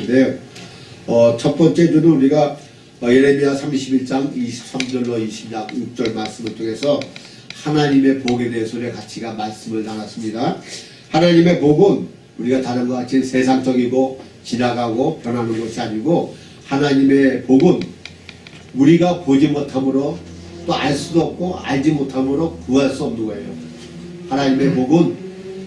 있는데요. 첫 번째 주는 우리가 예레미야 31장 23절로 26절 말씀을 통해서 하나님의 복에 대해서 우리가 같이 말씀을 나눴습니다. 하나님의 복은 우리가 다른 것 같이 세상적이고 지나가고 변하는 것이 아니고, 하나님의 복은 우리가 보지 못함으로 또 알 수도 없고 알지 못함으로 구할 수 없는 거예요. 하나님의 복은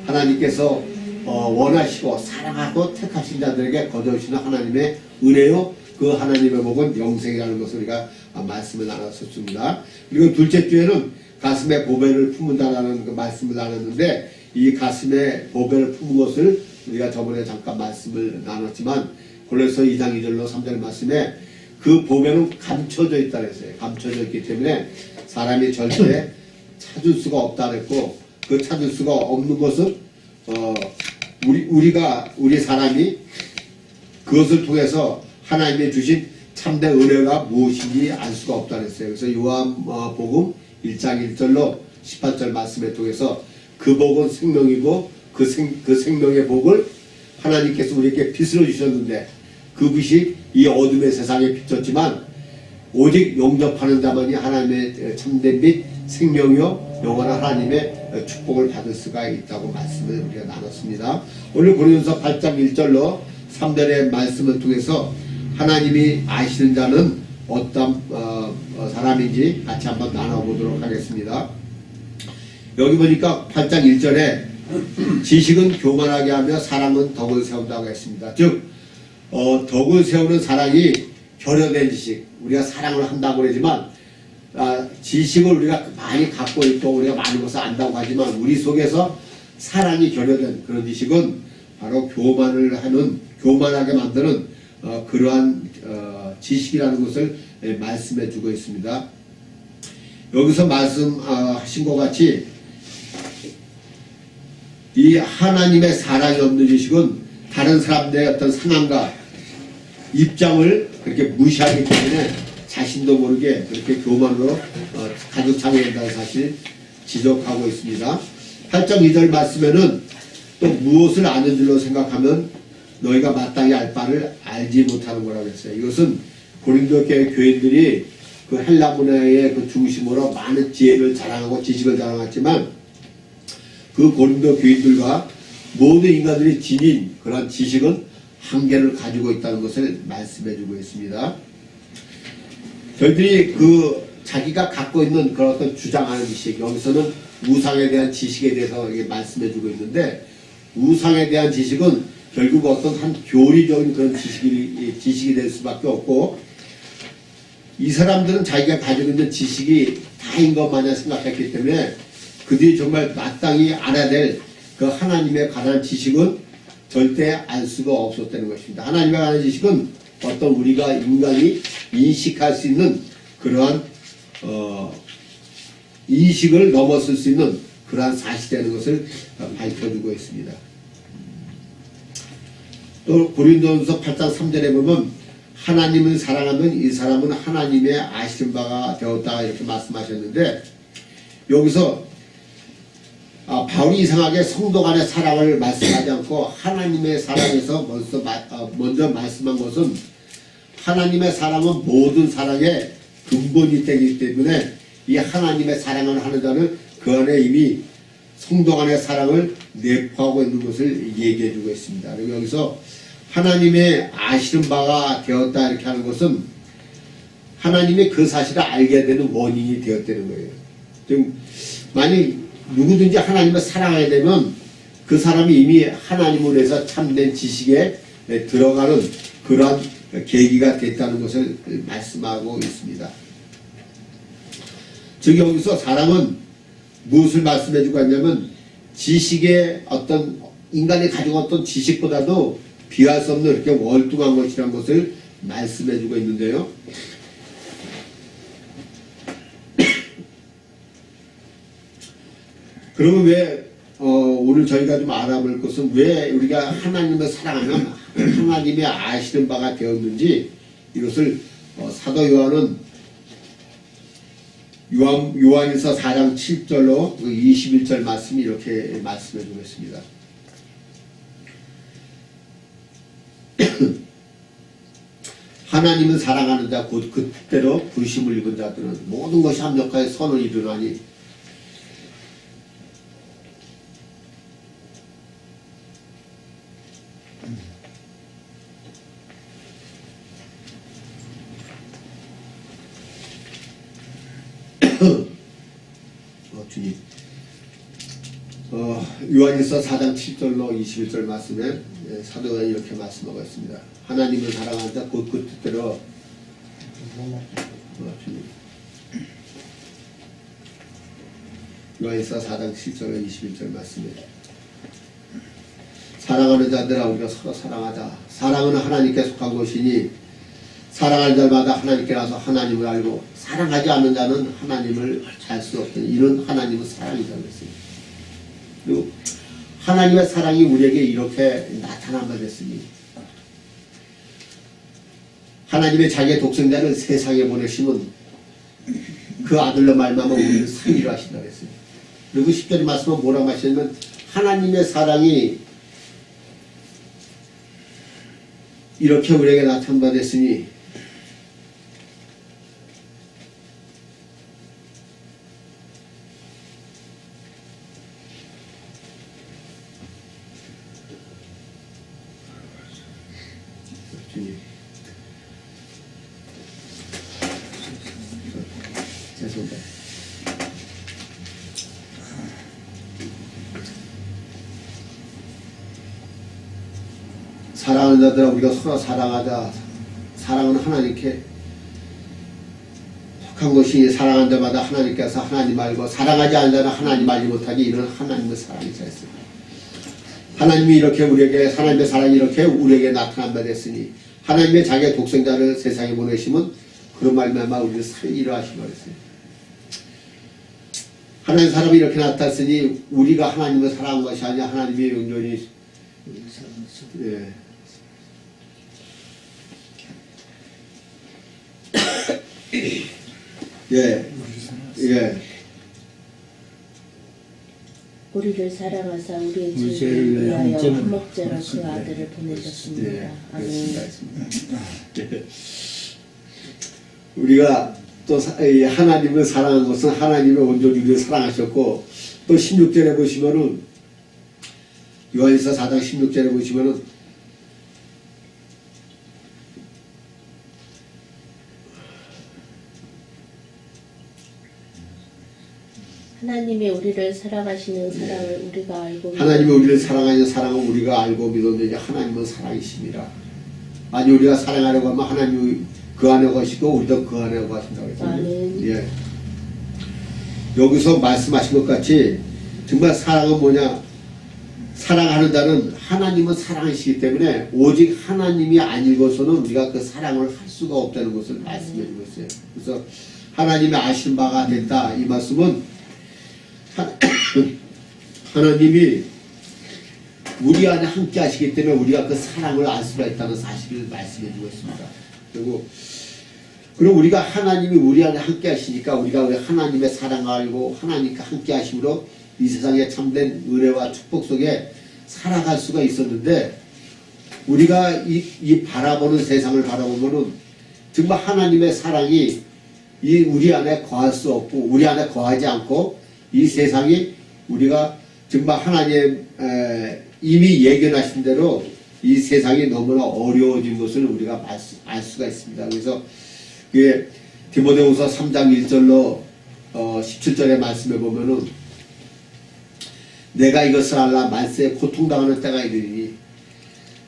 하나님께서 원하시고 사랑하고 택하신 자들에게 거두시는 하나님의 은혜요, 그 하나님의 복은 영생이라는 것을 우리가 말씀을 나눴었습니다. 그리고 둘째 주에는 가슴에 보배를 품는다라는 그 말씀을 나눴는데, 이 가슴에 보배를 품은 것을 우리가 저번에 잠깐 말씀을 나눴지만, 골로새 2장 2절로 3절 말씀에 그 보배는 감춰져 있다 그랬어요. 감춰져 있기 때문에 사람이 절대 찾을 수가 없다 그랬고, 그 찾을 수가 없는 것은 우리 사람이 그것을 통해서 하나님의 주신 참된 은혜가 무엇인지 알 수가 없다 그랬어요. 그래서 요한복음 1장 1절로 18절 말씀에 통해서 그 복은 생명이고 그 생명의 복을 하나님께서 우리에게 빛으로 주셨는데, 그 빛이 이 어둠의 세상에 비쳤지만 오직 용접하는 자만이 하나님의 참된 빛, 생명이요 영원한 하나님의 축복을 받을 수가 있다고 말씀을 우리가 나눴습니다. 오늘 고린도서 8장 1절로 3절의 말씀을 통해서 하나님이 아시는 자는 어떤 사람인지 같이 한번 나눠보도록 하겠습니다. 여기 보니까 8장 1절에 지식은 교만하게 하며 사랑은 덕을 세운다고 했습니다. 즉 덕을 세우는 사랑이 결여된 지식, 우리가 사랑을 한다고 그러지만 지식을 우리가 많이 갖고 있고 우리가 많은 것을 안다고 하지만 우리 속에서 사랑이 결여된 그런 지식은 바로 교만하게 만드는 그러한 지식이라는 것을 말씀해 주고 있습니다. 여기서 말씀하신 것 같이 이 하나님의 사랑이 없는 지식은 다른 사람들의 어떤 상황과 입장을 그렇게 무시하기 때문에 자신도 모르게 그렇게 교만으로 가득 차게 된다는 사실 지적하고 있습니다. 8장 2절 말씀에는 또 무엇을 아는 줄로 생각하면 너희가 마땅히 알 바를 알지 못하는 거라고 했어요. 이것은 고린도 교인들이 그 헬라 문화의 그 중심으로 많은 지혜를 자랑하고 지식을 자랑했지만, 그 고린도 교인들과 모든 인간들이 지닌 그런 지식은 한계를 가지고 있다는 것을 말씀해 주고 있습니다. 저희들이 자기가 갖고 있는 그런 어떤 주장하는 지식, 여기서는 우상에 대한 지식에 대해서 말씀해 주고 있는데, 우상에 대한 지식은 결국 어떤 한 교리적인 그런 지식이 될 수밖에 없고, 이 사람들은 자기가 가지고 있는 지식이 다인 것 마냥 생각했기 때문에 그들이 정말 마땅히 알아야 될 그 하나님에 관한 지식은 절대 알 수가 없었다는 것입니다. 하나님에 관한 지식은 어떤 우리가 인간이 인식할 수 있는 그러한 인식을 넘어설 수 있는 그러한 사실이라는 것을 밝혀주고 있습니다. 또 고린도전서 8장 3절에 보면 하나님을 사랑하면 이 사람은 하나님의 아시는 바가 되었다 이렇게 말씀하셨는데, 여기서 바울이 이상하게 성도 간의 사랑을 말씀하지 않고 하나님의 사랑에서 먼저 말씀한 것은, 하나님의 사랑은 모든 사랑의 근본이 되기 때문에 이 하나님의 사랑을 하는 자는 그 안에 이미 성도 간의 사랑을 내포하고 있는 것을 얘기해 주고 있습니다. 그리고 여기서 하나님의 아시는 바가 되었다 이렇게 하는 것은 하나님이 그 사실을 알게 되는 원인이 되었다는 거예요. 즉 만약 누구든지 하나님을 사랑하게 되면 그 사람이 이미 하나님을 위해서 참된 지식에 들어가는 그러한 계기가 됐다는 것을 말씀하고 있습니다. 즉 여기서 사랑은 무엇을 말씀해 주고 있냐면, 지식의 어떤 인간이 가지고 어떤 지식보다도 비할 수 없는 이렇게 월등한 것이라는 것을 말씀해 주고 있는데요. 그러면 왜 오늘 저희가 좀 알아볼 것은, 왜 우리가 하나님을 사랑하면 하나님의 아시는 바가 되었는지, 이것을 사도 요한은 요한일서 4장 7절로 21절 말씀이 이렇게 말씀해 주고 있습니다. 하나님은 사랑하는 자 곧 그때로 부르심을 입은 자들은 모든 것이 합력하여 선을 이루나니 주님 요한일서 4장 7절로 21절 말씀에 사도 요한이 이렇게 말씀하고 있습니다. 하나님을 사랑하는 자 곧 그 뜻대로 주님 요한일서 4장 7절로 21절 말씀에 사랑하는 자들아 우리가 서로 사랑하자. 사랑은 하나님께 속한 것이니 사랑하는 자마다 하나님께 나서 하나님을 알고 사랑하지 않는 자는 하나님을 알 수 없더니 이런 하나님은 사랑이라고 했습니다. 그리고 하나님의 사랑이 우리에게 이렇게 나타나게 됐으니 하나님의 자기의 독생자를 세상에 보내시면 그 아들로 말미암아 우리를 상의로 하신다고 했어요. 그리고 10절의 말씀은 뭐라고 하시냐면 하나님의 사랑이 이렇게 우리에게 나타나게 됐으니 죄송합니다. 사랑하는 자들아 우리가 서로 사랑하자. 사랑은 하나님께 속한 것이니 사랑하는 자마다 하나님께서 하나님 알고 사랑하지 않는 자는 하나님 알지 못하기 이런 하나님의 사랑이 있습니다. 하나님이 이렇게 우리에게 하나님의 사랑이 이렇게 우리에게 나타난 바 됐으니 하나님의 자기의 독생자를 세상에 보내시면 그런 말미암아 우리를 살리려 하시고 그랬어요. 하나님 사람이 이렇게 나타났으니 우리가 하나님을 사랑한 것이 아니라 하나님의 온전히 우리를 사랑하사 우리의 죄를 위하여 한 목자로 그 아들을 보내셨습니다. 아멘. 우리가 또 하나님을 사랑한 것은 하나님의 온전히 우리를 사랑하셨고 또 16절에 보시면은 요한일서 4장 16절에 보시면은 하나님이 우리를 사랑하시는 사랑을 우리가 알고 하나님이 우리를 사랑하는 사랑을 우리가 알고 믿었는데 하나님은 사랑이십니다. 아니 우리가 사랑하려고 하면 하나님이 그 안에 거시고 우리도 그 안에 거신다고 했거든요. 예. 여기서 말씀하신 것 같이 정말 사랑은 뭐냐? 사랑하는 자는 하나님은 사랑이시기 때문에 오직 하나님이 아니고서는 우리가 그 사랑을 할 수가 없다는 것을 말씀해 주고 있어요. 그래서 하나님의 아신 바가 됐다. 이 말씀은 하나님이 우리 안에 함께 하시기 때문에 우리가 그 사랑을 알 수가 있다는 사실을 말씀해 주고 있습니다. 그리고 우리가 하나님이 우리 안에 함께 하시니까 우리가 왜 하나님의 사랑을 알고 하나님과 함께 하심으로 이 세상에 참된 은혜와 축복 속에 살아갈 수가 있었는데 우리가 이 바라보는 세상을 바라보면은 정말 하나님의 사랑이 우리 안에 거할 수 없고 우리 안에 거하지 않고 이 세상이 우리가 정말 하나님 이미 예견하신 대로 이 세상이 너무나 어려워진 것을 우리가 알 수가 있습니다. 그래서 디모데후서 3장 1절로 17절의 말씀에 보면은 내가 이것을 알라 말세에 고통당하는 때가 이르니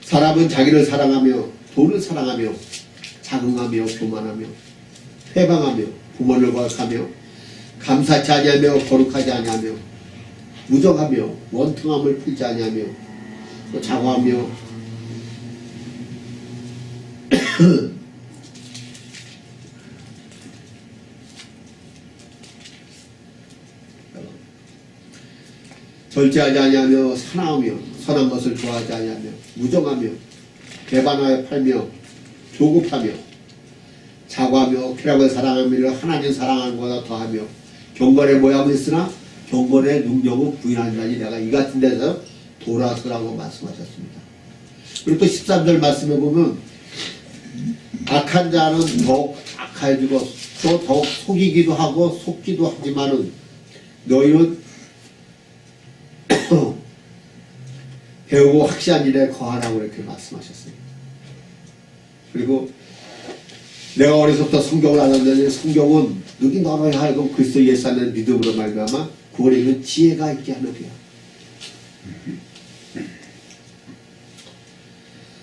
사람은 자기를 사랑하며 돈을 사랑하며 자긍하며 교만하며 회방하며 부모를 거역하며 감사치 아니하며 거룩하지 아니하며 무정하며 원통함을 풀지 아니하며 또 자고하며 절제하지 아니하며 사나우며 선한 것을 좋아하지 아니하며 무정하며 배반하여 팔며 조급하며 자고하며 쾌락을 사랑하며 하나님 사랑하는 것보다 더하며 경건의 모양은 있으나 경건의 능력은 부인하는 자니 내가 이 같은 데서 돌아서라고 말씀하셨습니다. 그리고 또 13절 말씀해 보면 악한 자는 더욱 악해지고 또 더욱 속이기도 하고 속기도 하지만은 너희는 배우고 확실한 일에 거하라고 이렇게 말씀하셨어요. 그리고 내가 어려서부터 성경을 알았는데 성경은 너희 너로 하여금 그리스도 예수 안에 믿음으로 말미암아 구원에 있는 지혜가 있게 하느니라.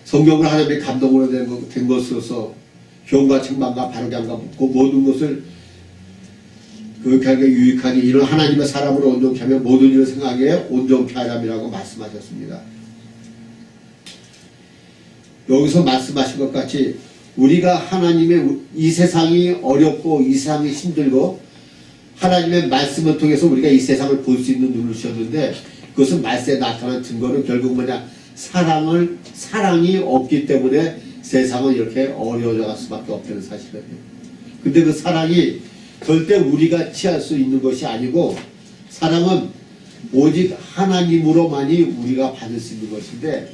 성경을 하나님의 감동으로 된 것으로서 교훈과 책망과 바르게 함과 묻고 모든 것을 그렇게 유익하게 이런 하나님의 사람으로 온전케 하며 모든 일을 생각에 온전케 하람이라고 말씀하셨습니다. 여기서 말씀하신 것 같이 우리가 하나님의 이 세상이 어렵고 이 세상이 힘들고 하나님의 말씀을 통해서 우리가 이 세상을 볼 수 있는 눈을 주셨는데 그것은 말세에 나타난 증거는 결국 뭐냐 사랑이 없기 때문에 세상은 이렇게 어려워져 갈 수밖에 없다는 사실이에요. 근데 그 사랑이 절대 우리가 취할 수 있는 것이 아니고 사랑은 오직 하나님으로만이 우리가 받을 수 있는 것인데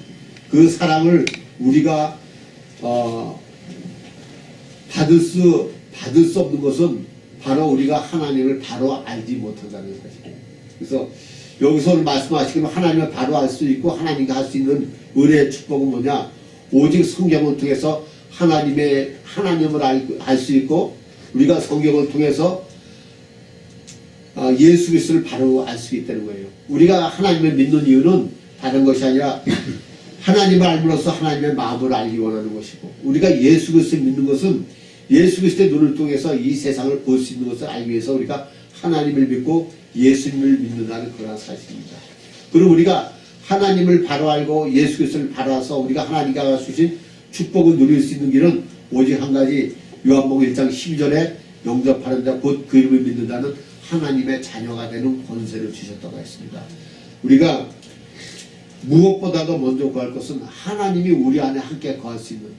그 사랑을 우리가 받을 수 없는 것은 바로 우리가 하나님을 바로 알지 못한다는 사실이에요. 그래서 여기서 오늘 말씀하시기로 하나님을 바로 알 수 있고 하나님과 할 수 있는 은혜의 축복은 뭐냐? 오직 성경을 통해서 하나님을 알 수 있고 우리가 성경을 통해서 예수 그리스도를 바로 알 수 있다는 거예요. 우리가 하나님을 믿는 이유는 다른 것이 아니라 하나님을 알므로써 하나님의 마음을 알기 원하는 것이고 우리가 예수 그리스도를 믿는 것은 예수 그리스도의 눈을 통해서 이 세상을 볼 수 있는 것을 알기 위해서 우리가 하나님을 믿고 예수님을 믿는다는 그런 사실입니다. 그리고 우리가 하나님을 바로 알고 예수 그리스도를 바로 알아서 우리가 하나님과 주신 축복을 누릴 수 있는 길은 오직 한 가지 요한복음 1장 12절에 영접하는 자 곧 그 이름을 믿는다는 하나님의 자녀가 되는 권세를 주셨다고 했습니다. 우리가 무엇보다도 먼저 구할 것은 하나님이 우리 안에 함께 거할 수 있는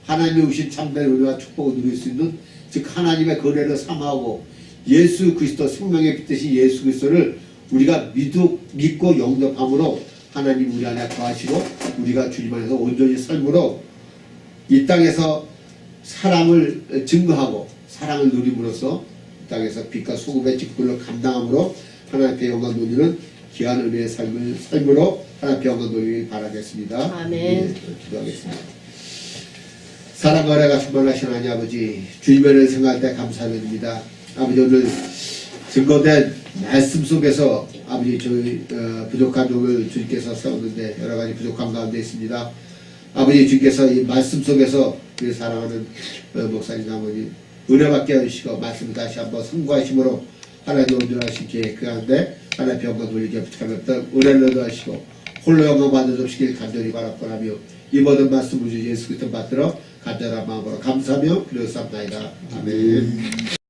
하나님이 주신 참된 은혜와 축복을 누릴 수 있는 즉 하나님의 은혜를 삼하고 예수 그리스도 생명의 빛 되신 예수 그리스도를 우리가 믿고 영접함으로 하나님 우리 안에 거하시고 우리가 주님 안에서 온전히 삶으로 이 땅에서 사랑을 증거하고 사랑을 누림으로써 이 땅에서 빛과 소금의 직분을 감당함으로 하나님의 영광 누리는 귀한 은혜의 삶으로 하나님의 영광 누리길 바라겠습니다. 아멘. 네, 기도하겠습니다. 사랑과 은혜가 충만하신 하나님 아버지 주님의 은혜를 생각할 때 감사드립니다. 아버지 오늘 증거된 말씀 속에서 아버지 저희 부족한 종을 주님께서 세웠는데 여러가지 부족한 가운데 있습니다. 아버지 주님께서 이 말씀 속에서 우리 사랑하는 목사님 아버지 은혜받게 해주시고 말씀을 다시 한번 선고하심으로 하나님 온전하신 계획 그 가운데 하나님 병과 돌리게 부탁하며 은혜를 얻어하시고 홀로 영광 받아주시길 간절히 바랍니다. 이 모든 말씀을 주 예수 그리스도 받들어 간절한 마음으로 감사하며 기도했사옵나이다. 아멘.